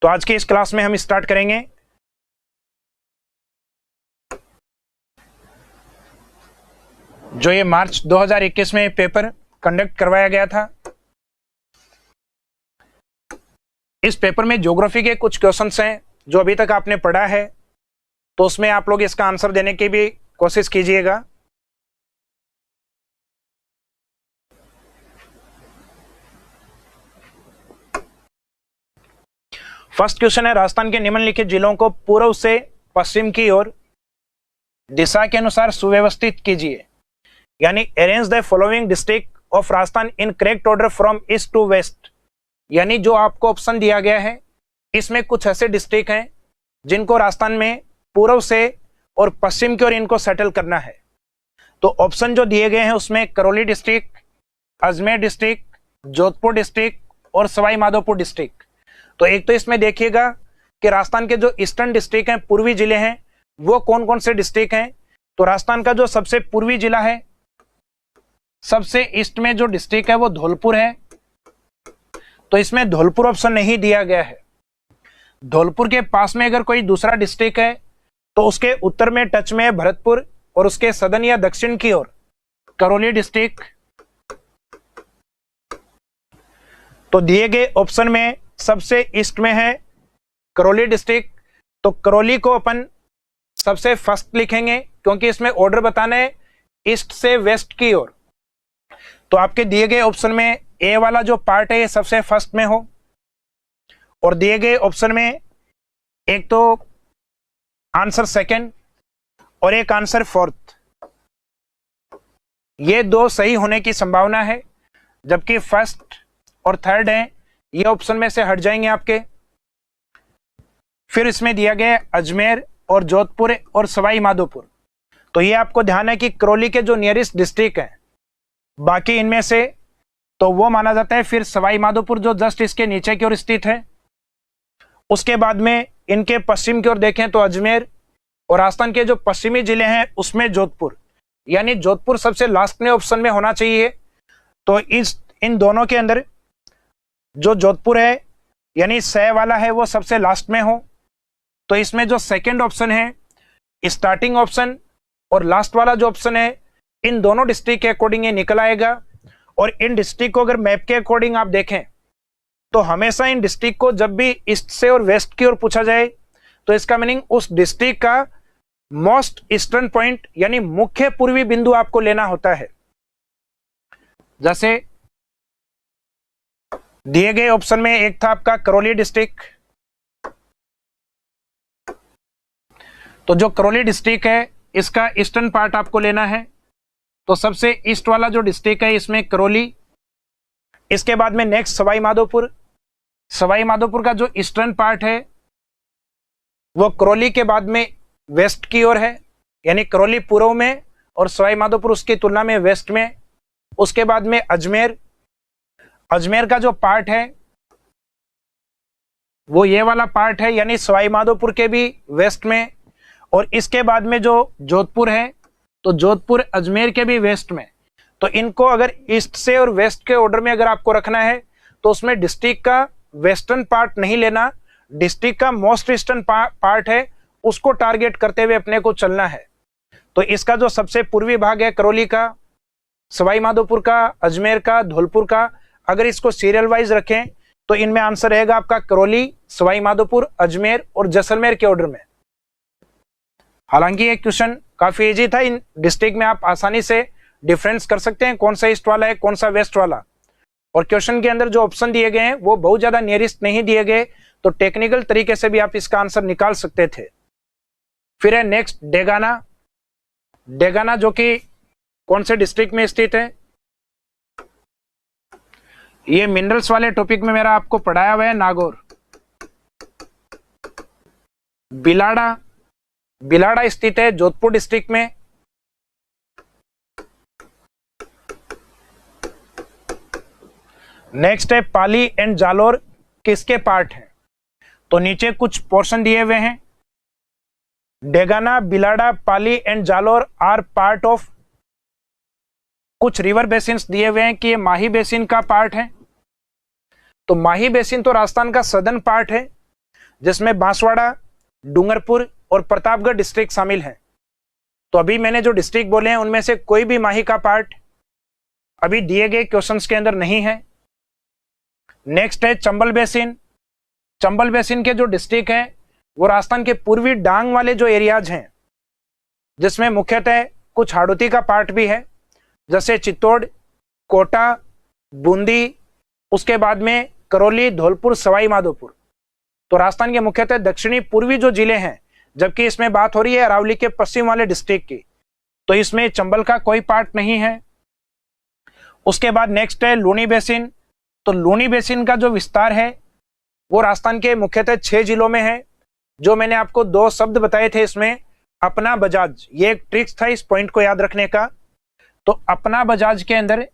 तो आज की इस क्लास में हम स्टार्ट करेंगे जो ये मार्च 2021 में पेपर कंडक्ट करवाया गया था। इस पेपर में ज्योग्राफी के कुछ क्वेश्चंस हैं जो अभी तक आपने पढ़ा है, तो उसमें आप लोग इसका आंसर देने की भी कोशिश कीजिएगा। फर्स्ट क्वेश्चन है, राजस्थान के निम्नलिखित जिलों को पूर्व से पश्चिम की ओर दिशा के अनुसार सुव्यवस्थित कीजिए। यानी arrange the following district of Rajasthan in correct order from east to west. यानी जो आपको ऑप्शन दिया गया है इसमें कुछ ऐसे डिस्ट्रिक्ट हैं जिनको राजस्थान में पूर्व से और पश्चिम की ओर इनको सेटल करना है। तो ऑप्शन जो दिए गए हैं उसमें Karauli district, Ajmer district, Jodhpur district और सवाई माधोपुर डिस्ट्रिक्ट। तो एक तो इसमें देखिएगा कि राजस्थान के जो ईस्टर्न डिस्ट्रिक्ट हैं, पूर्वी जिले हैं, वो कौन कौन से डिस्ट्रिक्ट हैं। तो राजस्थान का जो सबसे पूर्वी जिला है, सबसे ईस्ट में जो डिस्ट्रिक्ट है वो धौलपुर है। तो इसमें धौलपुर ऑप्शन नहीं दिया गया है। धौलपुर के पास में अगर कोई दूसरा डिस्ट्रिक्ट है तो उसके उत्तर में टच में है भरतपुर और उसके सदन या दक्षिण की ओर करौली डिस्ट्रिक्ट। तो दिए गए ऑप्शन में सबसे ईस्ट में है करौली डिस्ट्रिक्ट, तो करौली को अपन सबसे फर्स्ट लिखेंगे क्योंकि इसमें ऑर्डर बताना है ईस्ट से वेस्ट की ओर। तो आपके दिए गए ऑप्शन में ए वाला जो पार्ट है ये सबसे फर्स्ट में हो, और दिए गए ऑप्शन में एक तो आंसर सेकंड और एक आंसर फोर्थ, ये दो सही होने की संभावना है, जबकि फर्स्ट और थर्ड है ये ऑप्शन में से हट जाएंगे आपके। फिर इसमें दिया गया अजमेर और जोधपुर और सवाई माधोपुर। तो ये आपको ध्यान है कि करौली के जो नियरेस्ट डिस्ट्रिक्ट है बाकी इनमें से तो वो माना जाता है। फिर सवाई माधोपुर जो जस्ट इसके नीचे की ओर स्थित है। उसके बाद में इनके पश्चिम की ओर देखें तो अजमेर, और राजस्थान के जो पश्चिमी जिले हैं उसमें जोधपुर, यानी जोधपुर सबसे लास्ट में ऑप्शन में होना चाहिए। तो इन दोनों के अंदर जो जोधपुर है यानी सह वाला है वो सबसे लास्ट में हो। तो इसमें जो सेकंड ऑप्शन है, स्टार्टिंग ऑप्शन और लास्ट वाला जो ऑप्शन है, इन दोनों डिस्ट्रिक्ट के अकॉर्डिंग ये निकल आएगा। और इन डिस्ट्रिक्ट को अगर मैप के अकॉर्डिंग आप देखें तो हमेशा इन डिस्ट्रिक्ट को जब भी ईस्ट से और वेस्ट की ओर पूछा जाए तो इसका मीनिंग उस डिस्ट्रिक्ट का मोस्ट ईस्टर्न पॉइंट यानी मुख्य पूर्वी बिंदु आपको लेना होता है। जैसे दिए गए ऑप्शन में एक था आपका करौली डिस्ट्रिक्ट। तो जो करौली डिस्ट्रिक्ट है इसका ईस्टर्न पार्ट आपको लेना है। तो सबसे ईस्ट वाला जो डिस्ट्रिक्ट है इसमें करौली। इसके बाद में नेक्स्ट सवाई माधोपुर। सवाई माधोपुर का जो ईस्टर्न पार्ट है वो करौली के बाद में वेस्ट की ओर है, यानी करौली पूर्व में और सवाई माधोपुर उसकी तुलना में वेस्ट में। उसके बाद में अजमेर। अजमेर का जो पार्ट है वो ये वाला पार्ट है, यानी सवाई माधोपुर के भी वेस्ट में। और इसके बाद में जो जोधपुर है तो जोधपुर अजमेर के भी वेस्ट में। तो इनको अगर ईस्ट से और वेस्ट के ऑर्डर में अगर आपको रखना है तो उसमें डिस्ट्रिक्ट का वेस्टर्न पार्ट नहीं लेना, डिस्ट्रिक्ट का मोस्ट ईस्टर्न पार्ट है उसको टारगेट करते हुए अपने को चलना है। तो इसका जो सबसे पूर्वी भाग है करौली का, सवाई माधोपुर का, अजमेर का, धौलपुर का, अगर इसको सीरियल वाइज रखें तो इनमें आंसर रहेगा आपका करौली, सवाई माधोपुर, अजमेर और जैसलमेर के ऑर्डर में। हालांकि ये क्वेश्चन काफी इजी था। इन डिस्ट्रिक्ट में आप आसानी से डिफरेंस कर सकते हैं कौन सा ईस्ट वाला है कौन सा वेस्ट वाला। और क्वेश्चन के अंदर जो ऑप्शन दिए गए हैं वो बहुत ज्यादा नियरेस्ट नहीं दिए गए, तो टेक्निकल तरीके से भी आप इसका आंसर निकाल सकते थे। फिर है नेक्स्ट डेगाना। डेगाना जो कि कौन से डिस्ट्रिक्ट में स्थित है, ये मिनरल्स वाले टॉपिक में मेरा आपको पढ़ाया हुआ है नागौर। बिलाड़ा, बिलाड़ा स्थित है जोधपुर डिस्ट्रिक्ट में। नेक्स्ट है पाली एंड जालोर, किसके पार्ट है। तो नीचे कुछ पोर्शन दिए हुए हैं। Degana, Bilara, Pali and Jalore are part of, कुछ रिवर बेसिन्स दिए हुए हैं कि ये माही बेसिन का पार्ट है। तो माही बेसिन तो राजस्थान का सदर्न पार्ट है, जिसमें बांसवाड़ा, डूंगरपुर और प्रतापगढ़ डिस्ट्रिक्ट शामिल हैं। तो अभी मैंने जो डिस्ट्रिक्ट बोले हैं उनमें से कोई भी माही का पार्ट अभी दिए गए क्वेश्चंस के अंदर नहीं है। नेक्स्ट है चंबल बेसिन। चंबल बेसिन के जो डिस्ट्रिक्ट हैं वो राजस्थान के पूर्वी डांग वाले जो एरियाज हैं, जिसमें मुख्यतः कुछ हाड़ौती का पार्ट भी है, जैसे चित्तौड़, कोटा, बूंदी, उसके बाद में करौली, धौलपुर, सवाई माधोपुर। तो राजस्थान के मुख्यतः दक्षिणी पूर्वी जो जिले हैं, जबकि इसमें बात हो रही है अरावली के पश्चिम वाले डिस्ट्रिक्ट की, तो इसमें चंबल का कोई पार्ट नहीं है। उसके बाद नेक्स्ट है लूनी बेसिन। तो लूनी बेसिन का जो विस्तार है वो राजस्थान के मुख्यतः 6 जिलों में है। जो मैंने आपको 2 शब्द बताए थे इसमें, अपना बजाज, ये एक ट्रिक्स था इस पॉइंट को याद रखने का। तो अपना बजाज के अंदर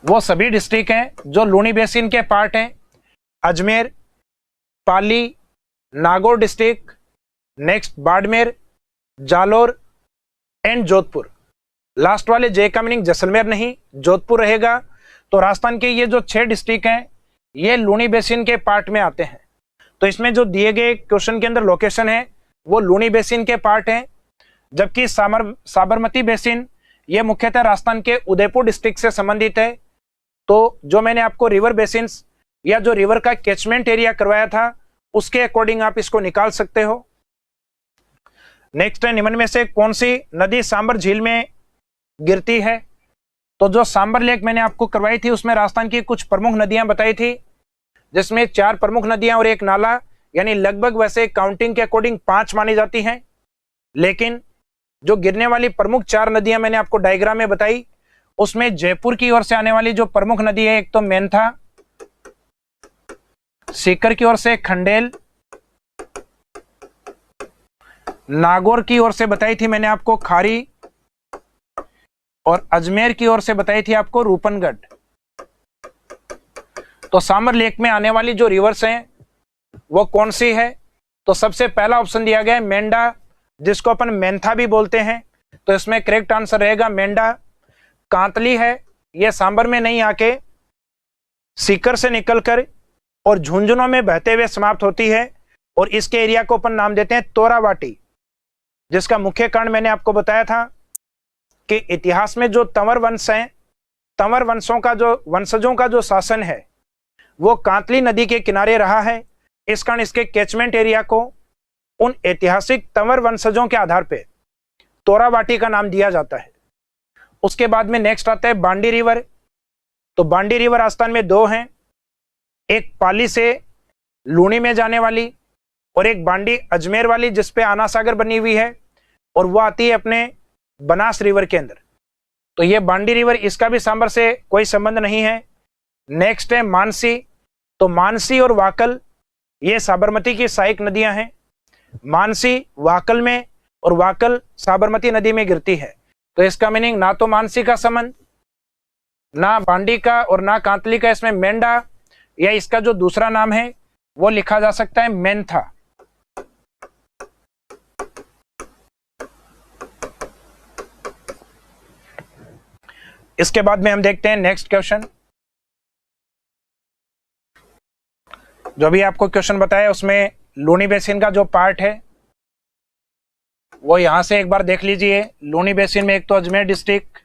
वो सभी डिस्ट्रिक्ट हैं जो लूनी बेसिन के पार्ट हैं। Ajmer, Pali, Nagaur district, next Barmer, Jalore and Jodhpur. Last वाले जे का मीनिंग जैसलमेर नहीं, जोधपुर रहेगा। तो राजस्थान के ये जो 6 डिस्ट्रिक्ट हैं ये लूनी बेसिन के पार्ट में आते हैं। तो इसमें जो दिए गए क्वेश्चन के अंदर लोकेशन है वो लूनी बेसिन के पार्ट है, जबकि साबरमती बेसिन ये मुख्यतः राजस्थान के उदयपुर डिस्ट्रिक्ट से संबंधित है। तो जो मैंने आपको रिवर बेसिन्स या जो रिवर का कैचमेंट एरिया करवाया था उसके अकॉर्डिंग आप इसको निकाल सकते हो। नेक्स्ट है निम्न में से कौन सी नदी सांबर झील में गिरती है। तो जो सांबर लेक मैंने आपको करवाई थी उसमें राजस्थान की कुछ प्रमुख नदियां बताई थी, जिसमें 4 प्रमुख नदियां और एक नाला, यानी लगभग वैसे काउंटिंग के अकॉर्डिंग 5 मानी जाती हैं। लेकिन जो गिरने वाली प्रमुख 4 नदियां मैंने आपको डायग्राम में बताई, उसमें जयपुर की ओर से आने वाली जो प्रमुख नदी है, एक तो मेंथा, सीकर की ओर से खंडेल, नागौर की ओर से बताई थी मैंने आपको खारी, और अजमेर की ओर से बताई थी आपको रूपनगढ़। तो सांबर लेक में आने वाली जो रिवर्स हैं वो कौन सी है। तो सबसे पहला ऑप्शन दिया गया है मेंढा, जिसको अपन मेंथा भी बोलते हैं। तो इसमें करेक्ट आंसर रहेगा मेंढा। कांतली है, यह सांबर में नहीं आके सीकर से निकलकर और झुंझुनों में बहते हुए समाप्त होती है, और इसके एरिया को अपन नाम देते हैं तोरावाटी, जिसका मुख्य कारण मैंने आपको बताया था कि इतिहास में जो तंवर वंश हैं, तंवर वंशजों का जो शासन है वो कांतली नदी के किनारे रहा है। इस कारण इसके कैचमेंट एरिया को उन ऐतिहासिक तंवर वंशजों के आधार पे तोरावाटी का नाम दिया जाता है। उसके बाद में नेक्स्ट आता है बांडी रिवर। तो बांडी रिवर राजस्थान में 2 हैं, एक पाली से लूनी में जाने वाली और एक बांडी अजमेर वाली, जिसपे आना सागर बनी हुई है, और वो आती है अपने बनास रिवर के अंदर। तो ये बांडी रिवर, इसका भी सांबर से कोई संबंध नहीं है। नेक्स्ट है मानसी। तो मानसी और वाकल ये साबरमती की सहायक नदियां हैं। मानसी वाकल में और वाकल साबरमती नदी में गिरती है। तो इसका मीनिंग ना तो मानसी का संबंध, ना बांडी का और ना कांतली का। इसमें मेंढा या इसका जो दूसरा नाम है वो लिखा जा सकता है मेंथा। इसके बाद में हम देखते हैं नेक्स्ट क्वेश्चन। जो भी आपको क्वेश्चन बताया उसमें लूनी बेसिन का जो पार्ट है वो यहां से एक बार देख लीजिए। लूनी बेसिन में एक तो अजमेर डिस्ट्रिक्ट,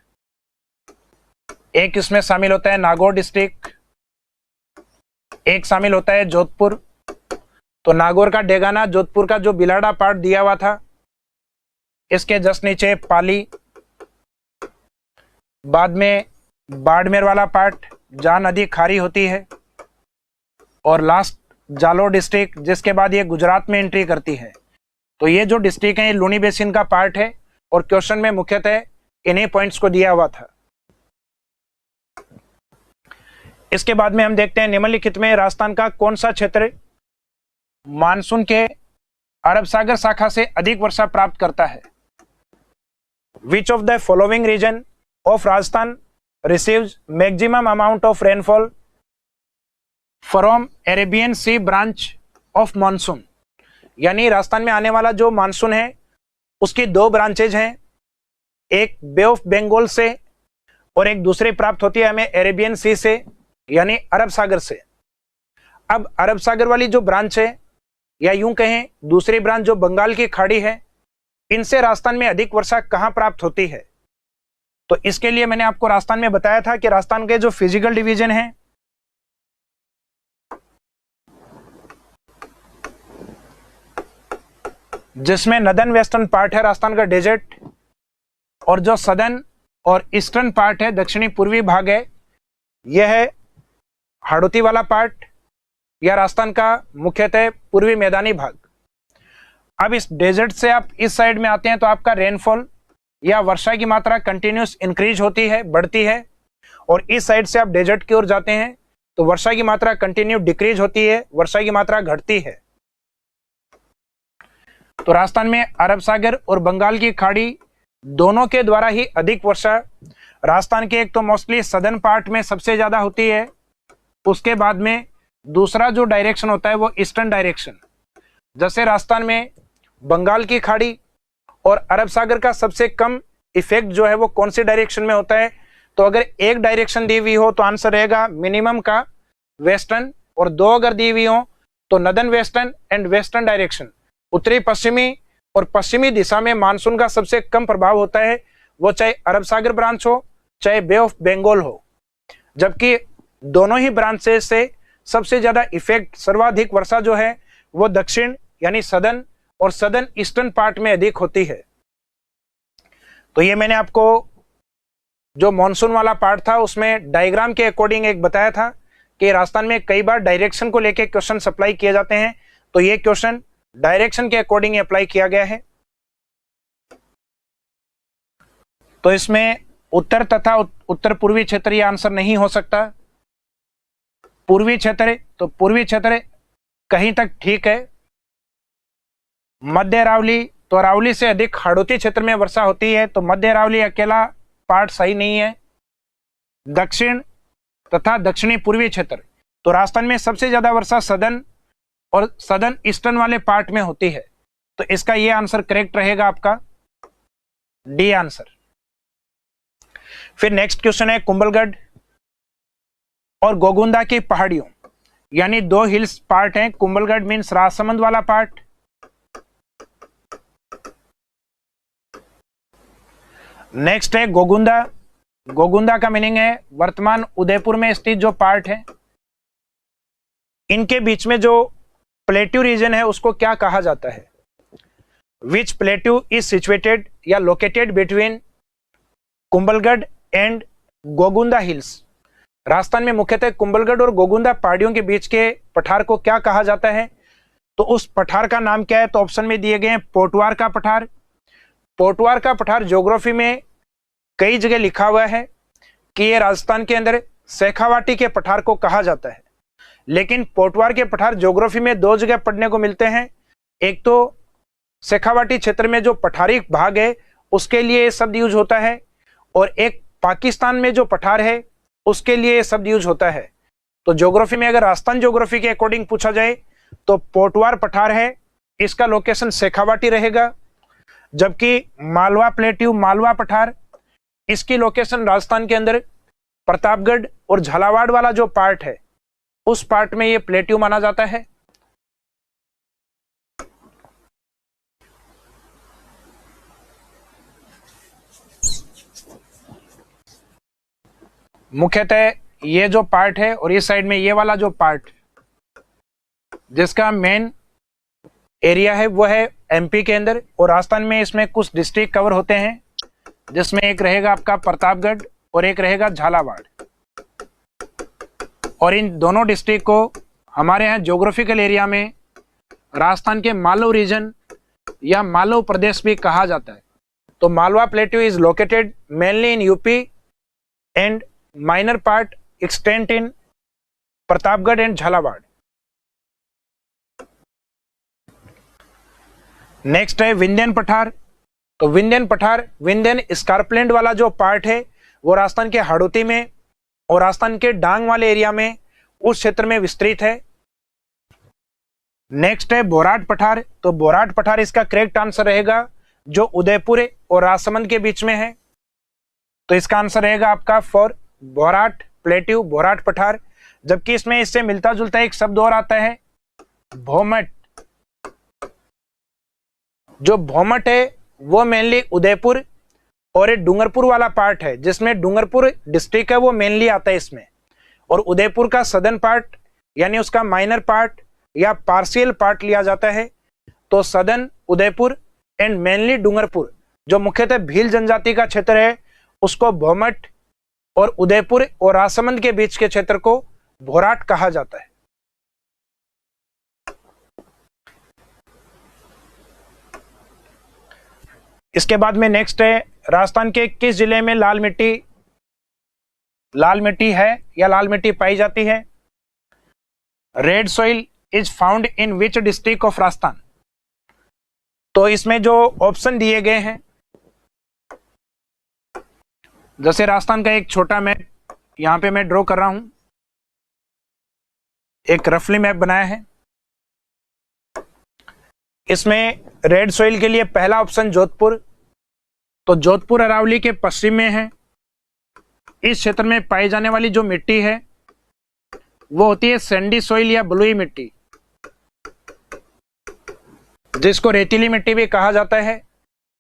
एक इसमें शामिल होता है नागौर डिस्ट्रिक्ट, एक शामिल होता है जोधपुर। तो नागौर का डेगाना, जोधपुर का जो बिलाड़ा पार्ट दिया हुआ था, इसके जस्ट नीचे पाली, बाद में बाड़मेर वाला पार्ट जहां नदी खारी होती है, और लास्ट जालोर डिस्ट्रिक्ट, जिसके बाद ये गुजरात में एंट्री करती है। तो ये जो डिस्ट्रिक्ट है ये लूनी बेसिन का पार्ट है, और क्वेश्चन में मुख्यतः इन्हीं पॉइंट्स को दिया हुआ था। इसके बाद में हम देखते हैं निम्नलिखित में राजस्थान का कौन सा क्षेत्र मानसून के अरब सागर शाखा से अधिक वर्षा प्राप्त करता है। Which of the following region of Rajasthan receives maximum amount of rainfall from Arabian Sea branch of monsoon. यानी राजस्थान में आने वाला जो मानसून है उसकी 2 ब्रांचेज हैं, एक बे ऑफ बंगाल से और एक दूसरी प्राप्त होती है हमें अरेबियन सी से, यानी अरब सागर से। अब अरब सागर वाली जो ब्रांच है, या यूं कहें दूसरी ब्रांच जो बंगाल की खाड़ी है, इनसे राजस्थान में अधिक वर्षा कहां प्राप्त होती है? तो इसके लिए मैंने आपको राजस्थान में बताया था कि राजस्थान के जो फिजिकल डिवीजन है, जिसमें नदन वेस्टर्न पार्ट है राजस्थान का डेजर्ट, और जो सदर्न और ईस्टर्न पार्ट है, दक्षिणी पूर्वी भाग है, यह है हाड़ौती वाला पार्ट या राजस्थान का मुख्यतः पूर्वी मैदानी भाग। अब इस डेजर्ट से आप इस साइड में आते हैं तो आपका रेनफॉल या वर्षा की मात्रा कंटिन्यूस इंक्रीज होती है, बढ़ती है, और इस साइड से आप डेजर्ट की ओर जाते हैं तो वर्षा की मात्रा कंटिन्यू डिक्रीज होती है, वर्षा की मात्रा घटती है। तो राजस्थान में अरब सागर और बंगाल की खाड़ी दोनों के द्वारा ही अधिक वर्षा राजस्थान के एक तो मोस्टली सदर्न पार्ट में सबसे ज्यादा होती है, उसके बाद में दूसरा जो डायरेक्शन होता है वो ईस्टर्न डायरेक्शन। जैसे राजस्थान में बंगाल की खाड़ी और अरब सागर का सबसे कम इफेक्ट जो है वो कौन सी डायरेक्शन में होता है? तो अगर एक डायरेक्शन दी हुई हो तो आंसर रहेगा मिनिमम का वेस्टर्न, और दो अगर दी हुई हो तो northern western and western direction. उत्तरी पश्चिमी और पश्चिमी दिशा में मानसून का सबसे कम प्रभाव होता है, वो चाहे अरब सागर ब्रांच हो चाहे बे ऑफ बंगाल हो, जबकि दोनों ही ब्रांचेस से सबसे ज्यादा इफेक्ट, सर्वाधिक वर्षा जो है वो दक्षिण यानी सदर्न और सदर्न ईस्टर्न पार्ट में अधिक होती है। तो ये मैंने आपको जो मॉनसून वाला पार्ट था उसमें डायग्राम के अकॉर्डिंग एक बताया था कि राजस्थान में कई बार डायरेक्शन को लेकर क्वेश्चन अप्लाई किए जाते हैं, तो ये क्वेश्चन डायरेक्शन के अकॉर्डिंग अप्लाई किया गया है। तो इसमें उत्तर तथा उत्तर पूर्वी क्षेत्र ये आंसर नहीं हो सकता। पूर्वी क्षेत्र, तो पूर्वी क्षेत्र कहीं तक ठीक है। मध्य अरावली, तो अरावली से अधिक हाड़ौती क्षेत्र में वर्षा होती है, तो मध्य अरावली अकेला पार्ट सही नहीं है। दक्षिण तथा दक्षिणी पूर्वी क्षेत्र, तो राजस्थान में सबसे ज्यादा वर्षा सदर्न और सदर्न ईस्टर्न वाले पार्ट में होती है, तो इसका यह आंसर करेक्ट रहेगा आपका डी आंसर। फिर नेक्स्ट क्वेश्चन है कुंभलगढ़ और गोगुंदा की पहाड़ियों, यानी दो हिल्स पार्ट हैं। कुंभलगढ़ मीन्स राजसमंद वाला पार्ट, नेक्स्ट है गोगुंदा। गोगुंदा का मीनिंग है वर्तमान उदयपुर में स्थित जो पार्ट है। इनके बीच में जो प्लेट्यू रीजन है उसको क्या कहा जाता है? विच प्लेट्यू इज सिचुएटेड या located between Kumbhalgarh and Gogunda hills. Rajasthan में मुख्यतः कुंभलगढ़ और गोगुंदा पहाड़ियों के बीच के पठार को क्या कहा जाता है? तो उस पठार का नाम क्या है? तो ऑप्शन में दिए गए हैं पोटवार का पठार। पोटवार का पठार ज्योग्राफी में कई जगह लिखा हुआ है कि ये राजस्थान के अंदर शेखावाटी के पठार को कहा जाता है, लेकिन पोटवार के पठार ज्योग्राफी में दो जगह पढ़ने को मिलते हैं। एक तो शेखावाटी क्षेत्र में जो पठारी भाग है उसके लिए ये शब्द यूज होता है, और एक पाकिस्तान में जो पठार है उसके लिए ये शब्द यूज होता है। तो ज्योग्राफी में अगर राजस्थान ज्योग्राफी के अकॉर्डिंग पूछा जाए तो पोटवार पठार है, इसका लोकेशन शेखावाटी रहेगा, जबकि मालवा प्लेट्यू मालवा पठार, इसकी लोकेशन राजस्थान के अंदर प्रतापगढ़ और झालावाड़ वाला जो पार्ट है उस पार्ट में ये प्लेट्यू माना जाता है। मुख्यतः ये जो पार्ट है और इस साइड में ये वाला जो पार्ट जिसका मेन एरिया है वो है एमपी के अंदर, और राजस्थान में इसमें कुछ डिस्ट्रिक्ट कवर होते हैं, जिसमें एक रहेगा आपका प्रतापगढ़ और एक रहेगा झालावाड़। और इन दोनों डिस्ट्रिक्ट को हमारे यहाँ ज्योग्राफिकल एरिया में राजस्थान के मालव रीजन या मालव प्रदेश भी कहा जाता है। तो Malwa plateau is located mainly in UP and minor part extent in Pratapgarh and Jhalawar. Next है विंध्यन पठार। तो विंध्यन पठार, विंध्यन स्कार्पलैंड वाला जो पार्ट है वो राजस्थान के हाड़ौती में और राजस्थान के डांग वाले एरिया में उस क्षेत्र में विस्तृत है। नेक्स्ट है बोराट पठार। तो बोराट पठार इसका करेक्ट आंसर रहेगा जो उदयपुर और राजसमंद के बीच में है, तो इसका आंसर रहेगा आपका फॉर बोराट प्लेट्यू बोराट पठार। जबकि इसमें इससे मिलता जुलता एक शब्द और आता है भोमट। जो भोमट है वो मेनली उदयपुर और एक डूंगरपुर वाला पार्ट है, जिसमें डूंगरपुर डिस्ट्रिक्ट है वो मेनली आता है इसमें, और उदयपुर का सदर्न पार्ट यानी उसका माइनर पार्ट या पार्शियल पार्ट लिया जाता है। तो southern Udaipur and mainly Dungarpur जो मुख्यतः भील जनजाति का क्षेत्र है उसको भोमट, और उदयपुर और राजसमंद के बीच के क्षेत्र को भोराट कहा जाता है। इसके बाद में नेक्स्ट है राजस्थान के किस जिले में लाल मिट्टी है या लाल मिट्टी पाई जाती है। Red soil is found in which district of Rajasthan. तो इसमें जो ऑप्शन दिए गए हैं, जैसे राजस्थान का एक छोटा मैप यहां पे मैं ड्रॉ कर रहा हूं, एक रफली मैप बनाया है। इसमें रेड सॉइल के लिए पहला ऑप्शन जोधपुर, तो जोधपुर अरावली के पश्चिम में है। इस क्षेत्र में पाई जाने वाली जो मिट्टी है वो होती है सैंडी सॉइल या बलुई मिट्टी, जिसको रेतीली मिट्टी भी कहा जाता है।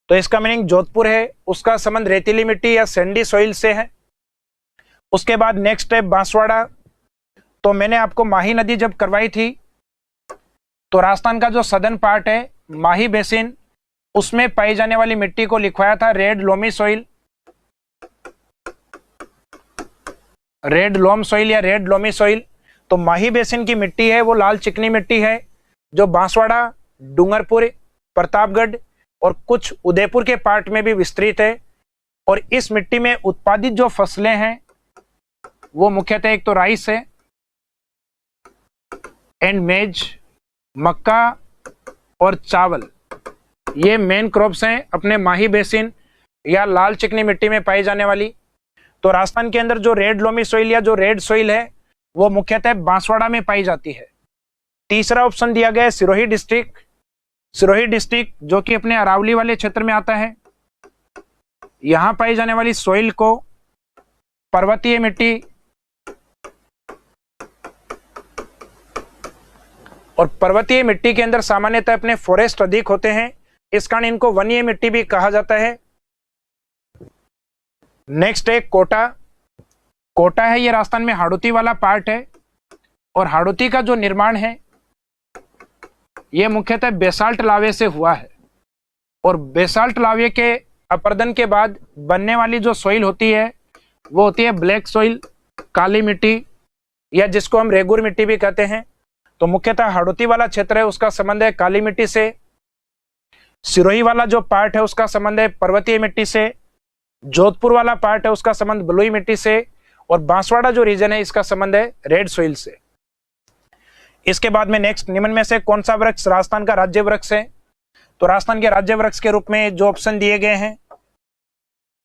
तो इसका मीनिंग जोधपुर है, उसका संबंध रेतीली मिट्टी या सैंडी सॉइल से है। उसके बाद नेक्स्ट है बांसवाड़ा। तो मैंने आपको माही नदी जब करवाई थी तो राजस्थान का जो सदर्न पार्ट है माही बेसिन, उसमें पाई जाने वाली मिट्टी को लिखवाया था red loamy soil, red loam soil या रेड लोमी सॉइल। तो माही बेसिन की मिट्टी है वो लाल चिकनी मिट्टी है, जो बांसवाड़ा, डूंगरपुर, प्रतापगढ़ और कुछ उदयपुर के पार्ट में भी विस्तृत है। और इस मिट्टी में उत्पादित जो फसलें हैं वो मुख्यतः एक तो राइस है एंड मेज, मक्का और चावल, ये मेन क्रॉप्स हैं अपने माही बेसिन या लाल चिकनी मिट्टी में पाई जाने वाली। तो राजस्थान के अंदर जो रेड लोमी सॉइल या जो रेड सॉइल है वो मुख्यतः बांसवाड़ा में पाई जाती है। तीसरा ऑप्शन दिया गया है सिरोही डिस्ट्रिक्ट। सिरोही डिस्ट्रिक्ट जो कि अपने अरावली वाले क्षेत्र में आता है, यहां पाई जाने वाली सॉइल को पर्वतीय मिट्टी और पर्वतीय मिट्टी के अंदर सामान्यतः अपने फॉरेस्ट अधिक होते हैं, इस कारण इनको वनीय मिट्टी भी कहा जाता है। नेक्स्ट है कोटा। कोटा है ये राजस्थान में हाड़ौती वाला पार्ट है, और हाड़ौती का जो निर्माण है ये मुख्यतः बेसाल्ट लावे से हुआ है। और बेसाल्ट लावे के अपरदन के बाद बनने वाली जो सॉइल होती है वो होती है ब्लैक सॉइल, काली मिट्टी, या जिसको हम रेगुर मिट्टी भी कहते हैं। तो मुख्यतः हाड़ौती वाला क्षेत्र है उसका संबंध है काली मिट्टी से, सिरोही वाला जो पार्ट है उसका संबंध है पर्वतीय मिट्टी से, जोधपुर वाला पार्ट है उसका संबंध बलुई मिट्टी से, और बांसवाड़ा जो रीजन है इसका संबंध है रेड सॉइल से। इसके बाद में नेक्स्ट, निम्न में से कौन सा वृक्ष राजस्थान का राज्य वृक्ष है। तो राजस्थान के राज्य वृक्ष के रूप में जो ऑप्शन दिए गए हैं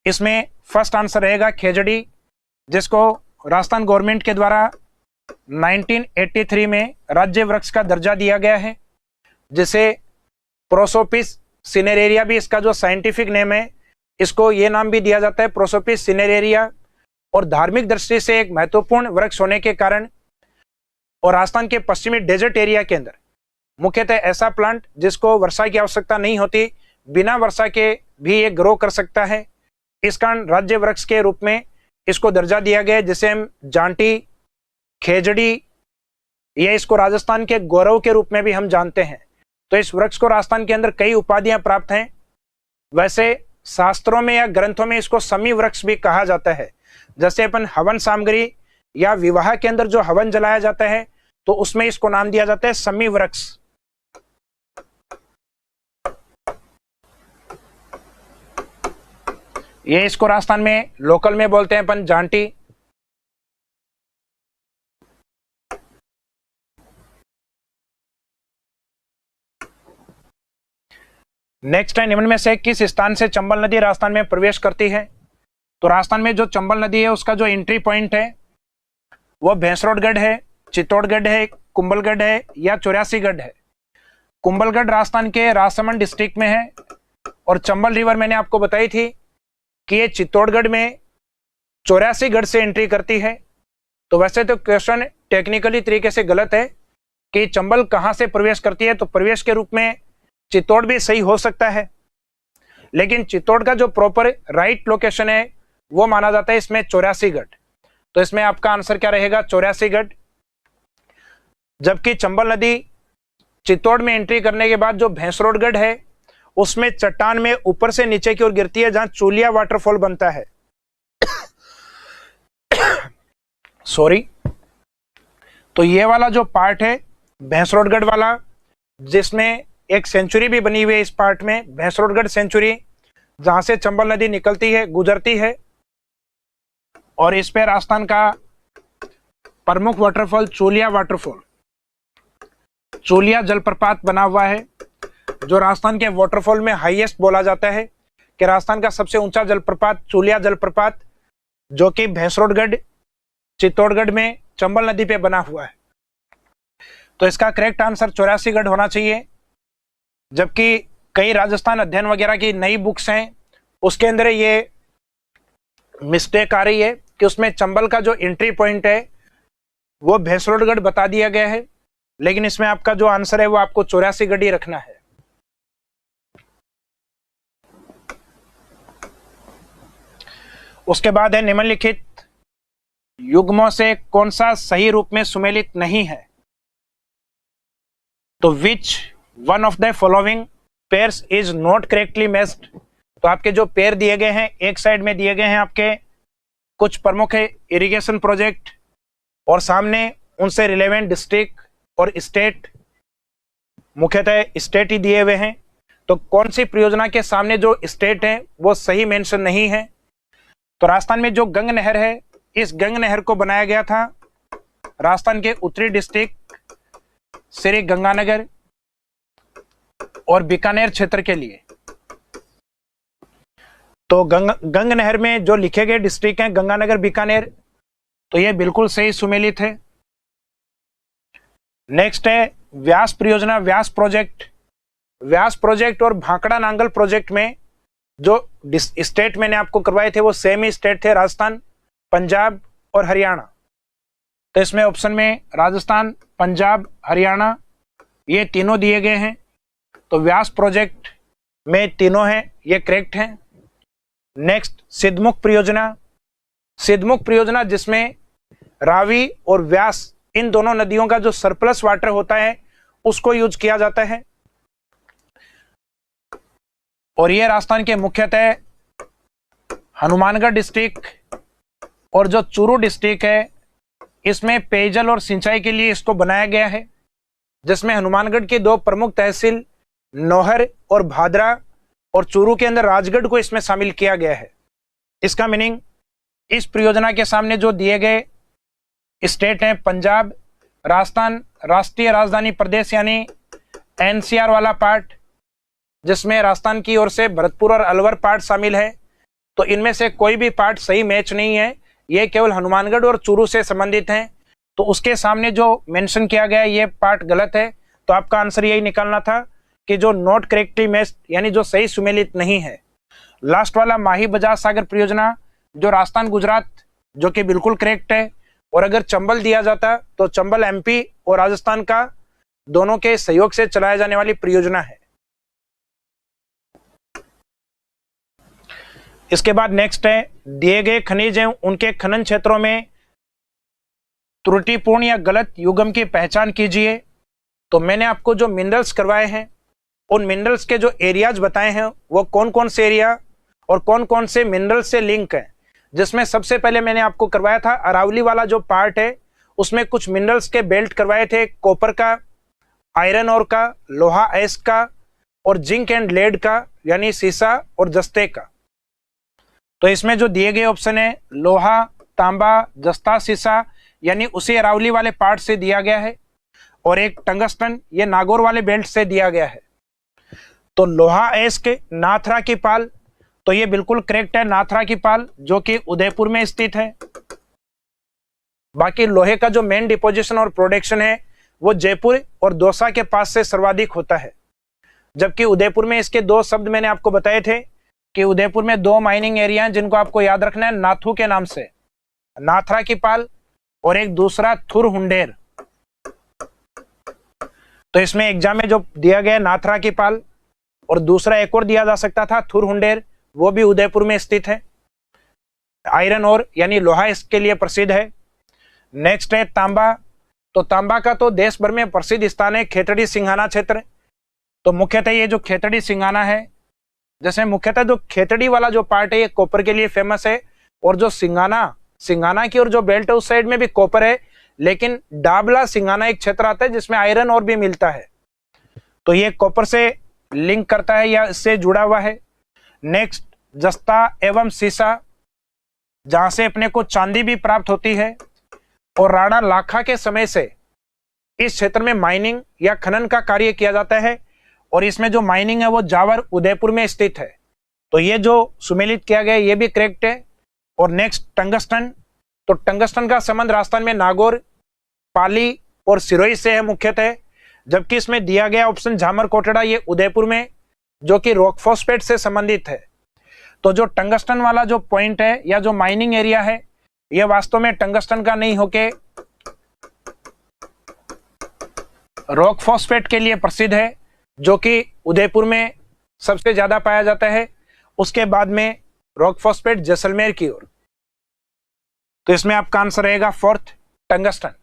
इसमें फर्स्ट आंसर रहेगा खेजड़ी, जिसको राजस्थान गवर्नमेंट के द्वारा 1983 में राज्य वृक्ष का दर्जा दिया गया है, जिसे प्रोसोपिस सिनेरेरिया भी इसका जो साइंटिफिक नेम है, इसको ये नाम भी दिया जाता है प्रोसोपिस सिनेरेरिया। और धार्मिक दृष्टि से एक महत्वपूर्ण वृक्ष होने के कारण और राजस्थान के पश्चिमी डेजर्ट एरिया के अंदर मुख्यतः ऐसा प्लांट जिसको वर्षा की आवश्यकता नहीं होती, बिना वर्षा के भी ये ग्रो कर सकता है, इस कारण राज्य वृक्ष के रूप में इसको दर्जा दिया गया है, जिसे हम जांटी, खेजड़ी, ये इसको राजस्थान के गौरव के रूप में भी हम जानते हैं। तो इस वृक्ष को राजस्थान के अंदर कई उपाधियां प्राप्त हैं। वैसे शास्त्रों में या ग्रंथों में इसको समी वृक्ष भी कहा जाता है। जैसे अपन हवन सामग्री या विवाह के अंदर जो हवन जलाया जाता है तो उसमें इसको नाम दिया जाता है समी वृक्ष। ये इसको राजस्थान में लोकल में बोलते हैं अपन जांटी। नेक्स्ट है, निम्न में से किस स्थान से चंबल नदी राजस्थान में प्रवेश करती है। तो राजस्थान में जो चंबल नदी है उसका जो एंट्री पॉइंट है वो भैंसरोडगढ़ है, चित्तौड़गढ़ है, कुंभलगढ़ है या चौरासीगढ़ है। कुंभलगढ़ राजस्थान के राजसमंद डिस्ट्रिक्ट में है, और चंबल रिवर मैंने आपको बताई थी कि ये चित्तौड़गढ़ में चौरासीगढ़ से एंट्री करती है। तो वैसे तो क्वेश्चन टेक्निकली तरीके से गलत है कि चंबल कहां से प्रवेश करती है, तो प्रवेश के रूप में चित्तौड़ भी सही हो सकता है, लेकिन चित्तौड़ का जो प्रॉपर राइट लोकेशन है वो माना जाता है इसमें 84 गढ़। तो इसमें आपका आंसर क्या रहेगा? 84 गढ़। जबकि चंबल नदी चित्तौड़ में एंट्री करने के बाद जो भैंसरोडगढ़ है उसमें चट्टान में ऊपर से नीचे की ओर गिरती है, जहां चूलिया वाटरफॉल बनता है। सॉरी। तो ये वाला जो पार्ट है भैंसरोडगढ़ वाला, जिसमें एक सेंचुरी भी बनी हुई है इस पार्ट में, भैंसरोडगढ़ सेंचुरी, जहां से चंबल नदी निकलती है, गुजरती है, और इस पे राजस्थान का प्रमुख वाटरफॉल चूलिया वाटरफॉल, चूलिया जलप्रपात बना हुआ है, जो राजस्थान के वाटरफॉल में हाईएस्ट बोला जाता है कि राजस्थान का सबसे ऊंचा जलप्रपात चूलिया जलप्रपात, जो कि भैंसरोडगढ़ चित्तौड़गढ़ में चंबल नदी पे बना हुआ है। तो इसका करेक्ट आंसर 84 गढ़ होना चाहिए। जबकि कई राजस्थान अध्ययन वगैरह की नई बुक्स हैं, उसके अंदर ये मिस्टेक आ रही है कि उसमें चंबल का जो एंट्री पॉइंट है वो भैंसरोडगढ़ बता दिया गया है, लेकिन इसमें आपका जो आंसर है वो आपको 84 गढ़ ही रखना है। उसके बाद है निम्नलिखित युग्मों से कौन सा सही रूप में सुमेलित नहीं है? तो which one of the following pairs is not correctly matched. तो आपके जो पेयर दिए गए हैं, एक साइड में दिए गए हैं आपके कुछ प्रमुख इरिगेशन प्रोजेक्ट, और सामने उनसे रिलेवेंट डिस्ट्रिक्ट और स्टेट, मुख्यतः स्टेट ही दिए हुए हैं। तो कौन सी परियोजना के सामने जो स्टेट है वो सही मेंशन नहीं है? तो राजस्थान में जो गंग नहर है, इस गंग नहर को बनाया गया था राजस्थान के उत्तरी डिस्ट्रिक्ट श्री गंगानगर और बीकानेर क्षेत्र के लिए। तो गंग नहर में जो लिखे गए डिस्ट्रिक्ट हैं गंगानगर, बीकानेर, तो ये बिल्कुल सही सुमेलित है। नेक्स्ट है व्यास परियोजना, व्यास प्रोजेक्ट। व्यास प्रोजेक्ट और भांकड़ा नांगल प्रोजेक्ट में जो स्टेट मैंने आपको करवाए थे वो सेम ही स्टेट थे, राजस्थान, पंजाब और हरियाणा। तो इसमें ऑप्शन में राजस्थान, पंजाब, हरियाणा ये तीनों दिए गए हैं। तो व्यास प्रोजेक्ट में तीनों हैं, ये करेक्ट हैं। नेक्स्ट सिद्धमुख परियोजना। सिद्धमुख परियोजना जिसमें रावी और व्यास इन दोनों नदियों का जो सरप्लस वाटर होता है उसको यूज किया जाता है, और ये राजस्थान के मुख्यतः हनुमानगढ़ डिस्ट्रिक्ट और जो चूरू डिस्ट्रिक्ट है इसमें पेयजल और सिंचाई के लिए इसको बनाया गया है, जिसमें हनुमानगढ़ की दो प्रमुख तहसील नौहर और भादरा और चूरू के अंदर राजगढ़ को इसमें शामिल किया गया है। इसका मीनिंग इस परियोजना के सामने जो दिए गए स्टेट हैं पंजाब, राजस्थान, राष्ट्रीय राजधानी प्रदेश यानी एनसीआर वाला पार्ट, जिसमें राजस्थान की ओर से भरतपुर और अलवर पार्ट शामिल है, तो इनमें से कोई भी पार्ट सही मैच नहीं है, ये केवल हनुमानगढ़ और चूरू से संबंधित हैं। तो उसके सामने जो मेंशन किया गया है ये पार्ट गलत है। तो आपका आंसर यही निकालना था कि जो नॉट करेक्टली मैच्ड यानी जो सही सुमेलित नहीं है। लास्ट वाला माही बजाज सागर परियोजना जो राजस्थान गुजरात, जो कि बिल्कुल करेक्ट है, और अगर चंबल दिया जाता तो चंबल एमपी और राजस्थान का दोनों के सहयोग से चलाया जाने वाली परियोजना है। इसके बाद नेक्स्ट है दिए गए खनिज हैं उनके खनन क्षेत्रों में त्रुटिपूर्ण या गलत युग्म की पहचान कीजिए। तो मैंने आपको जो मिनरल्स करवाए हैं उन मिनरल्स के जो एरियाज बताए हैं वो कौन कौन से एरिया और कौन कौन से मिनरल्स से लिंक है, जिसमें सबसे पहले मैंने आपको करवाया था अरावली वाला जो पार्ट है उसमें कुछ मिनरल्स के बेल्ट करवाए थे, कॉपर का, आयरन और का, लोहा एस का और जिंक एंड लेड का यानी सीसा और जस्ते का। तो इसमें जो दिए गए ऑप्शन है लोहा, तांबा, जस्ता, सीसा यानी उसी अरावली वाले पार्ट से दिया गया है, और एक टंगस्टन ये नागौर वाले बेल्ट से दिया गया है। तो लोहा एस के नाथरा की पाल, तो ये बिल्कुल करेक्ट है, नाथरा की पाल जो कि उदयपुर में स्थित है। बाकी लोहे का जो मेन डिपोजिशन और प्रोडक्शन है वो जयपुर और दौसा के पास से सर्वाधिक होता है, जबकि उदयपुर में इसके दो शब्द मैंने आपको बताए थे कि उदयपुर में दो माइनिंग एरिया हैं जिनको आपको याद रखना है नाथू के नाम से, नाथरा की पाल और एक दूसरा थुरहुंडेर। तो इसमें एग्जाम में जो दिया गया नाथरा की पाल, और दूसरा एक और दिया जा सकता था थुरहुंडेर, वो भी उदयपुर में स्थित है। आयरन और यानी लोहा इसके लिए प्रसिद्ध है। नेक्स्ट है तांबा। तो तांबा का तो देश भर में प्रसिद्ध स्थान है खेतड़ी सिंघाना क्षेत्र। तो मुख्यतः ये जो खेतड़ी सिंघाना है, जैसे मुख्यतः जो खेतड़ी वाला जो पार्ट है ये कॉपर के लिए फेमस है, और जो सिंघाना की और जो बेल्ट है उस साइड में भी कॉपर है, लेकिन डाबला सिंघाना एक क्षेत्र आता है जिसमें आयरन और भी मिलता है। तो ये कॉपर से लिंक करता है या इससे जुड़ा हुआ है। नेक्स्ट जस्ता एवं सीसा, जहां से अपने को चांदी भी प्राप्त होती है, और राणा लाखा के समय से इस क्षेत्र में माइनिंग या खनन का कार्य किया जाता है, और इसमें जो माइनिंग है वो जावर उदयपुर में स्थित है। तो ये जो सुमेलित किया गया ये भी करेक्ट है। और नेक्स्ट टंगस्टन। तो टंगस्टन का संबंध राजस्थान में नागौर, पाली और सिरोही से है मुख्यतः, जबकि इसमें दिया गया ऑप्शन झामर कोटड़ा ये उदयपुर में, जो कि रॉक फॉस्फेट से संबंधित है। तो जो टंगस्टन वाला जो पॉइंट है या जो माइनिंग एरिया है ये वास्तव में टंगस्टन का नहीं होके रॉक फॉस्फेट के लिए प्रसिद्ध है, जो कि उदयपुर में सबसे ज्यादा पाया जाता है। उसके बाद में रॉक फॉस्फेट जैसलमेर की ओर। तो इसमें आपका आंसर रहेगा फोर्थ टंगस्टन।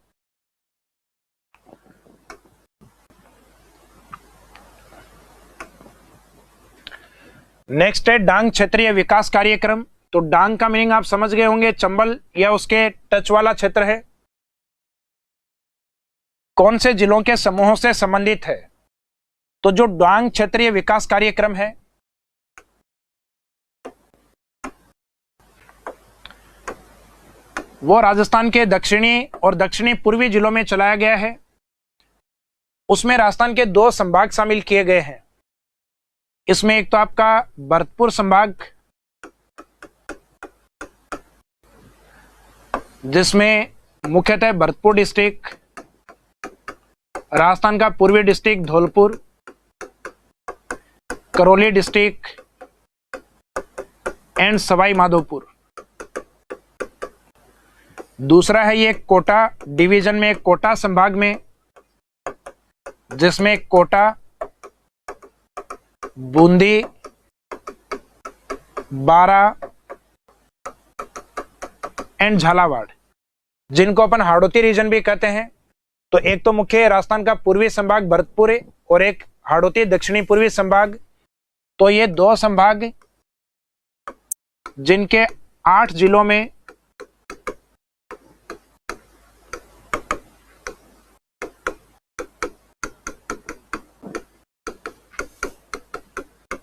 नेक्स्ट है डांग क्षेत्रीय विकास कार्यक्रम। तो डांग का मीनिंग आप समझ गए होंगे, चंबल या उसके टच वाला क्षेत्र है। कौन से जिलों के समूहों से संबंधित है? तो जो डांग क्षेत्रीय विकास कार्यक्रम है वो राजस्थान के दक्षिणी और दक्षिणी पूर्वी जिलों में चलाया गया है। उसमें राजस्थान के 2 संभाग शामिल किए गए हैं। इसमें एक तो आपका भरतपुर संभाग, जिसमें मुख्यतः भरतपुर डिस्ट्रिक्ट, राजस्थान का पूर्वी district Dholpur, Karauli district and Sawai Madhopur. दूसरा है ये कोटा डिवीजन में, कोटा संभाग में, जिसमें कोटा, बूंदी, बारा एंड झालावाड़, जिनको अपन हाड़ौती रीजन भी कहते हैं। तो एक तो मुख्य राजस्थान का पूर्वी संभाग भरतपुर और एक हाड़ौती दक्षिणी पूर्वी संभाग। तो ये 2 संभाग जिनके 8 जिलों में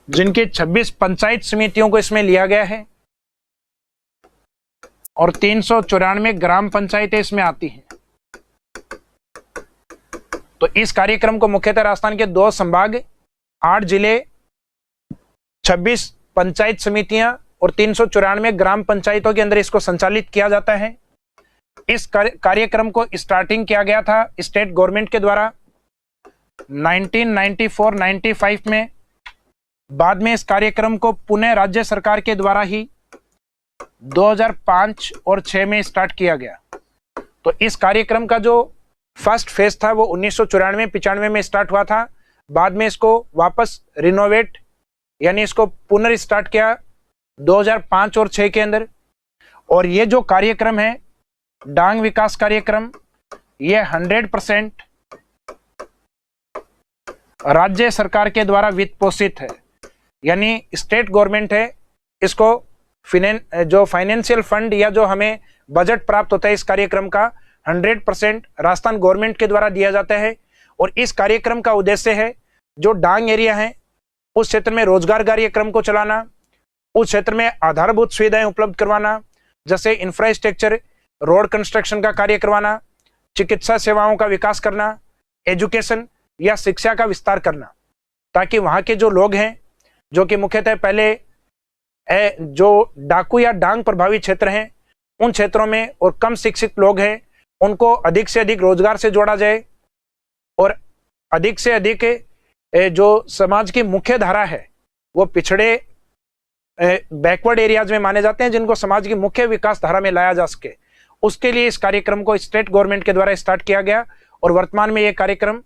जिनके 26 पंचायत समितियों को इसमें लिया गया है और 394 ग्राम पंचायतें इसमें आती हैं। तो इस कार्यक्रम को मुख्यतः राजस्थान के 2 संभाग, 8 जिले, 26 पंचायत समितियां और 394 ग्राम पंचायतों के अंदर इसको संचालित किया जाता है। इस कार्यक्रम को स्टार्टिंग किया गया था स्टेट गवर्नमेंट के द्वारा 1994-95 में। बाद में इस कार्यक्रम को पुनः राज्य सरकार के द्वारा ही 2005 और 6 में स्टार्ट किया गया। तो इस कार्यक्रम का जो फर्स्ट फेज था वो 1994-95 में स्टार्ट हुआ था। बाद में इसको वापस रिनोवेट यानी इसको पुनर्स्टार्ट किया 2005 और 6 के अंदर। और ये जो कार्यक्रम है डांग विकास कार्यक्रम, ये 100% राज्य सरकार के द्वारा वित्त पोषित है, यानी स्टेट गवर्नमेंट है इसको जो फाइनेंशियल फंड या जो हमें बजट प्राप्त होता है इस कार्यक्रम का 100% राजस्थान गवर्नमेंट के द्वारा दिया जाता है। और इस कार्यक्रम का उद्देश्य है जो डांग एरिया है उस क्षेत्र में रोजगार कार्यक्रम को चलाना, उस क्षेत्र में आधारभूत सुविधाएं उपलब्ध करवाना, जैसे इंफ्रास्ट्रक्चर, रोड कंस्ट्रक्शन का कार्य करवाना, चिकित्सा सेवाओं का विकास करना, एजुकेशन या शिक्षा का विस्तार करना, ताकि वहां के जो लोग हैं जो कि मुख्यतः पहले जो डाकू या डांग प्रभावित क्षेत्र हैं उन क्षेत्रों में और कम शिक्षित लोग हैं उनको अधिक से अधिक रोजगार से जोड़ा जाए और अधिक से अधिक जो समाज की मुख्य धारा है वो पिछड़े बैकवर्ड एरियाज में माने जाते हैं जिनको समाज की मुख्य विकास धारा में लाया जा सके। उसके लिए इस कार्यक्रम को स्टेट गवर्नमेंट के द्वारा स्टार्ट किया गया और वर्तमान में यह कार्यक्रम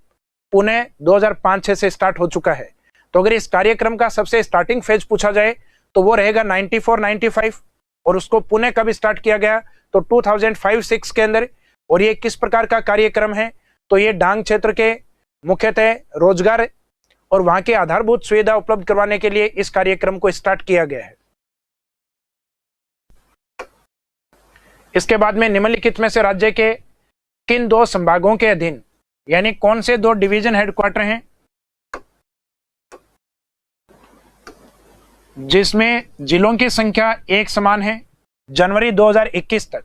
पुणे 2005-06 से स्टार्ट हो चुका है। तो अगर इस कार्यक्रम का सबसे स्टार्टिंग फेज पूछा जाए तो वो रहेगा 94-95 और उसको पुणे कब स्टार्ट किया गया तो 2005-06 के अंदर। और ये किस प्रकार का कार्यक्रम है तो ये डांग क्षेत्र के मुख्यतः रोजगार और वहां के आधारभूत सुविधा उपलब्ध करवाने के लिए इस कार्यक्रम को स्टार्ट किया गया है। इसके बाद में निम्नलिखित में से राज्य के किन 2 संभागों के अधीन यानी कौन से 2 डिवीजन हेडक्वार्टर हैं जिसमें जिलों की संख्या एक समान है जनवरी 2021 तक।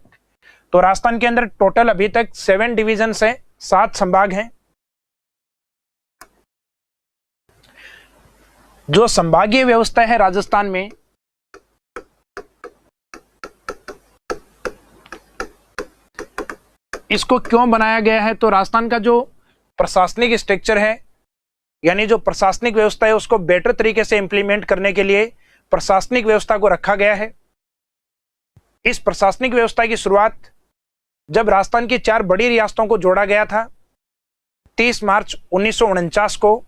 तो राजस्थान के अंदर टोटल अभी तक 7 डिवीजन है, 7 संभाग हैं। जो संभागीय व्यवस्था है राजस्थान में इसको क्यों बनाया गया है तो राजस्थान का जो प्रशासनिक स्ट्रक्चर है यानी जो प्रशासनिक व्यवस्था है उसको बेटर तरीके से इंप्लीमेंट करने के लिए प्रशासनिक व्यवस्था को रखा गया है। इस प्रशासनिक व्यवस्था की शुरुआत जब राजस्थान की 4 बड़ी रियासतों को जोड़ा गया था 30 मार्च 1949 को,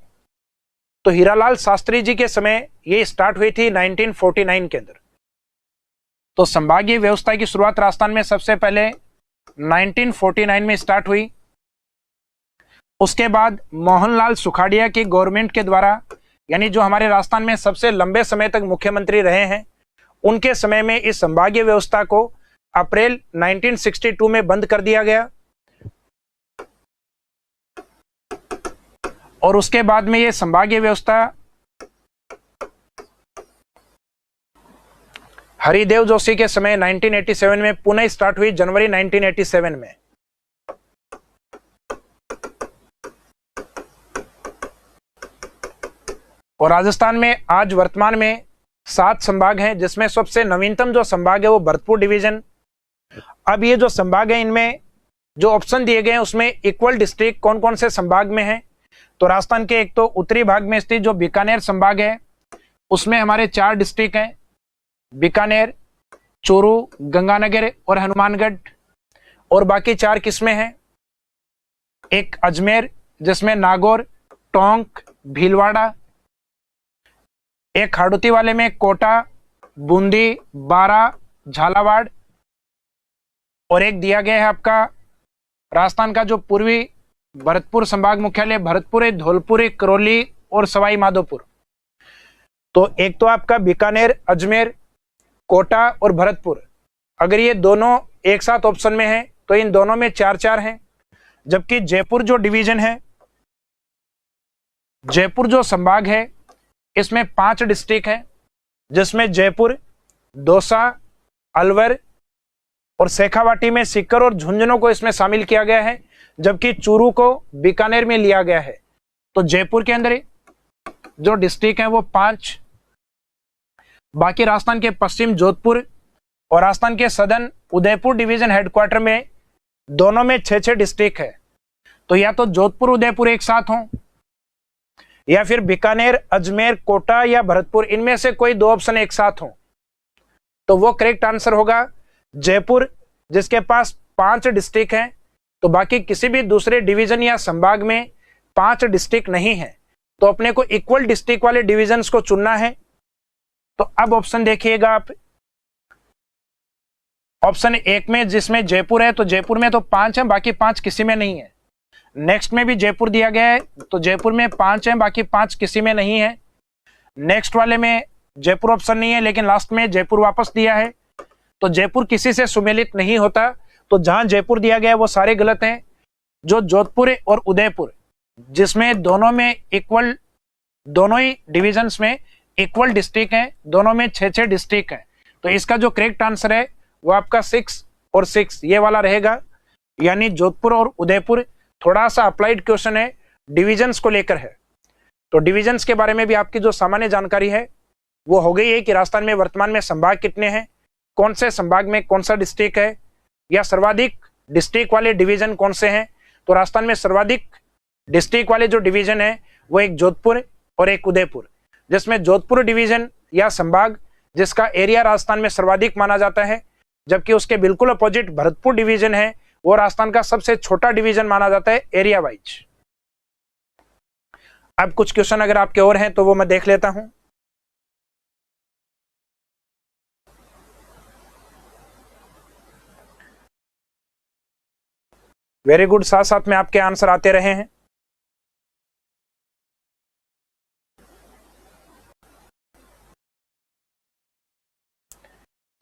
तो हीरालाल शास्त्री जी के समय ये स्टार्ट हुई थी 1949 के अंदर। तो संभागीय व्यवस्था की शुरुआत राजस्थान में सबसे पहले 1949 में स्टार्ट हुई। उसके बाद मोहनलाल सुखाड़िया की गवर्नमेंट के द्वारा यानी जो हमारे राजस्थान में सबसे लंबे समय तक मुख्यमंत्री रहे हैं उनके समय में इस संभागीय व्यवस्था को अप्रैल 1962 में बंद कर दिया गया। और उसके बाद में ये संभागीय व्यवस्था हरिदेव जोशी के समय 1987 में पुनः स्टार्ट हुई जनवरी 1987 में। और राजस्थान में आज वर्तमान में 7 संभाग हैं जिसमें सबसे नवीनतम जो संभाग है वो भरतपुर डिवीजन। अब ये जो संभाग है इनमें जो ऑप्शन दिए गए हैं उसमें इक्वल डिस्ट्रिक्ट कौन कौन से संभाग में है तो राजस्थान के एक तो उत्तरी भाग में स्थित जो बीकानेर संभाग है उसमें हमारे 4 डिस्ट्रिक्ट हैं, बीकानेर, चूरू, गंगानगर और हनुमानगढ़। और बाकी 4 किस्में हैं, एक अजमेर जिसमें नागौर, टोंक, भीलवाड़ा, एक हाड़ौती वाले में कोटा, बूंदी, बारा, झालावाड़ और एक दिया गया है आपका राजस्थान का जो पूर्वी भरतपुर संभाग मुख्यालय भरतपुर है, धौलपुर, करौली और सवाई माधोपुर। तो एक तो आपका बीकानेर, अजमेर, कोटा और भरतपुर, अगर ये दोनों एक साथ ऑप्शन में है तो इन दोनों में 4-4 हैं। जबकि जयपुर जो डिवीजन है, जयपुर जो संभाग है इसमें 5 डिस्ट्रिक्ट हैं जिसमें जयपुर, दौसा, अलवर और शेखावाटी में सीकर और झुंझुनू को इसमें शामिल किया गया है, जबकि चूरू को बीकानेर में लिया गया है। तो जयपुर के अंदर जो डिस्ट्रिक्ट है वो 5, बाकी राजस्थान के पश्चिम जोधपुर और राजस्थान के सदर्न उदयपुर डिवीजन हेडक्वार्टर में दोनों में 6-6 डिस्ट्रिक्ट है। तो या तो जोधपुर उदयपुर एक साथ हों या फिर बीकानेर, अजमेर, कोटा या भरतपुर, इनमें से कोई 2 ऑप्शन एक साथ हों। तो वो करेक्ट आंसर होगा जयपुर जिसके पास 5 डिस्ट्रिक्ट हैं। तो बाकी किसी भी दूसरे डिवीजन या संभाग में 5 डिस्ट्रिक्ट नहीं है, तो अपने को इक्वल डिस्ट्रिक्ट वाले डिविजन्स को चुनना है। तो अब ऑप्शन देखिएगा आप, ऑप्शन 1 में जिसमें जयपुर है तो जयपुर में तो 5 है, बाकी 5 किसी में नहीं है। नेक्स्ट में भी जयपुर दिया गया है तो जयपुर में 5 है, बाकी 5 किसी में नहीं है। नेक्स्ट वाले में जयपुर ऑप्शन नहीं है लेकिन लास्ट में जयपुर वापस दिया है, तो जयपुर किसी से सुमेलित नहीं होता। तो जहां जयपुर दिया गया है वो सारे गलत हैं। जो जोधपुर और उदयपुर जिसमें दोनों में इक्वल, दोनों ही डिविजन्स में इक्वल डिस्ट्रिक्ट हैं, दोनों में 6-6 डिस्ट्रिक्ट हैं, तो इसका जो करेक्ट आंसर है वो आपका 6 और 6 ये वाला रहेगा। यानी जोधपुर और उदयपुर थोड़ा सा अप्लाइड क्वेश्चन है, डिविजन्स को लेकर है। तो डिविजन्स के बारे में भी आपकी जो सामान्य जानकारी है वो हो गई है कि राजस्थान में वर्तमान में संभाग कितने हैं, कौन से संभाग में कौन सा डिस्ट्रिक्ट है, या सर्वाधिक डिस्ट्रिक्ट वाले डिवीजन कौन से हैं। तो राजस्थान में सर्वाधिक डिस्ट्रिक्ट वाले जो डिवीजन है वो एक जोधपुर और एक उदयपुर, जिसमें जोधपुर डिवीजन या संभाग जिसका एरिया राजस्थान में सर्वाधिक माना जाता है जबकि उसके बिल्कुल अपोजिट भरतपुर डिवीजन है, वो राजस्थान का सबसे छोटा डिवीजन माना जाता है एरिया वाइज। अब कुछ क्वेश्चन अगर आपके और हैं तो वो मैं देख लेता हूं। वेरी गुड, साथ साथ में आपके आंसर आते रहे हैं।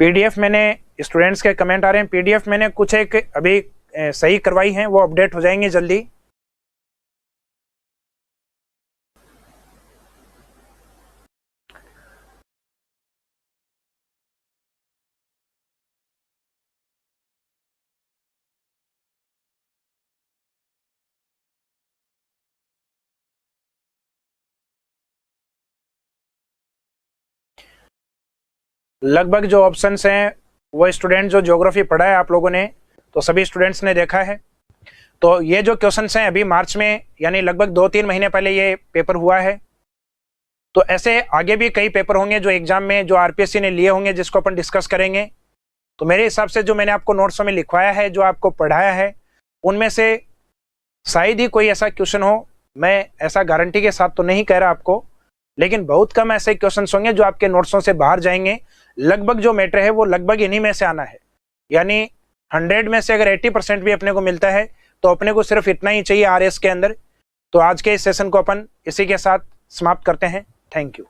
पीडीएफ मैंने, स्टूडेंट्स के कमेंट आ रहे हैं, पीडीएफ मैंने कुछ एक अभी सही करवाई हैं, वो अपडेट हो जाएंगी जल्दी। लगभग जो ऑप्शंस हैं वो स्टूडेंट जो ज्योग्राफी पढ़ा है आप लोगों ने, तो सभी स्टूडेंट्स ने देखा है। तो ये जो क्वेश्चंस हैं अभी मार्च में, यानी लगभग 2-3 महीने पहले ये पेपर हुआ है। तो ऐसे आगे भी कई पेपर होंगे जो एग्जाम में जो आरपीएससी ने लिए होंगे, जिसको अपन डिस्कस करेंगे। तो मेरे हिसाब से जो मैंने आपको नोट्स में लिखवाया है, जो आपको पढ़ाया है, उनमें से शायद ही कोई ऐसा क्वेश्चन हो, मैं ऐसा गारंटी के साथ तो नहीं कह रहा आपको, लेकिन बहुत कम ऐसे क्वेश्चंस होंगे जो आपके नोट्सों से बाहर जाएंगे। लगभग जो मैटर है वो लगभग इन्हीं में से आना है, यानी 100 में से अगर 80% भी अपने को मिलता है तो अपने को सिर्फ इतना ही चाहिए आरएस के अंदर। तो आज के इस सेशन को अपन इसी के साथ समाप्त करते हैं। Thank you.